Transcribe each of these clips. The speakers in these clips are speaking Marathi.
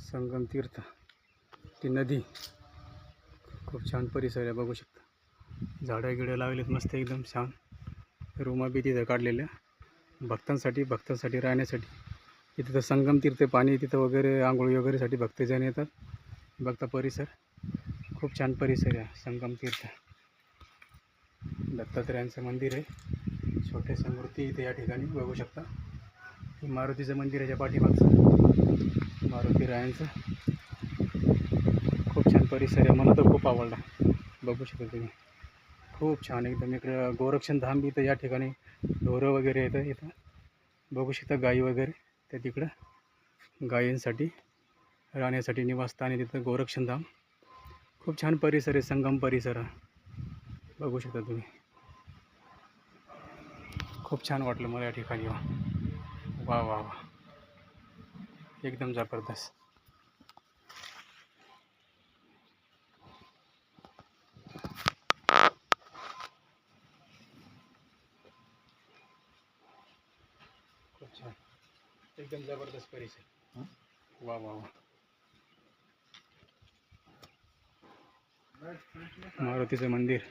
संगम तीर्थ ती नदी खूप छान परिसर आहे, बघू शकता. झाडं गिडं लागलेत मस्त एकदम छान. रूमा बी तिथं काढलेल्या भक्तांसाठी राहण्यासाठी. इथं तर संगम तीर्थ पाणी तिथं वगैरे आंघोळ वगैरेसाठी भक्तजन येतात. बघता परिसर खूप छान परिसर आहे. संगम तीर्थ दत्तात्रयांचं मंदिर आहे. छोटेसे मूर्ती इथे या ठिकाणी बघू शकता. हे मारुतीचं मंदिर आहे पाठीमागचं, मारुती रायांचं. खूप छान परिसर आहे, मला तर खूप आवडला. बघू शकता तुम्ही, खूप छान एकदम. इकडं गोरक्षण धाम बी इथं या ठिकाणी ढोरं वगैरे येतं इथं, बघू शकता. गाई वगैरे त्या तिकडं गायींसाठी राहण्यासाठी निवासस्थान आहे तिथं. गोरक्षण धाम खूप छान परिसर आहे, संगम परिसर हा. बघू शकता तुम्ही, खूप छान वाटलं मला या ठिकाणी. वा वा वा, एकदम जबरदस्त. खूप छान, एकदम जबरदस्त परिसर. वा वा वा. मारुतीचं मंदिर.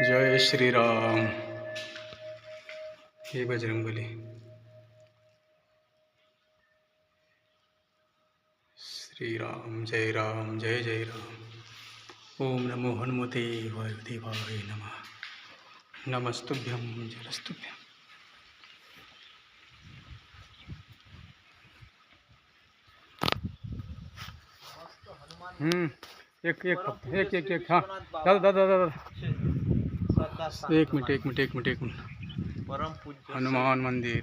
जय श्रीराम. हे बजरंगबली. श्रीराम जय राम जय जय राम. ओम नमो हनुमते वायुदेवाय नमः. नमस्तुभ्यं जलस्तुभ्यं. एक एक फक्त एक एक एक. हाँ दादा दादा दादा, एक मिनट. हनुमान मंदिर.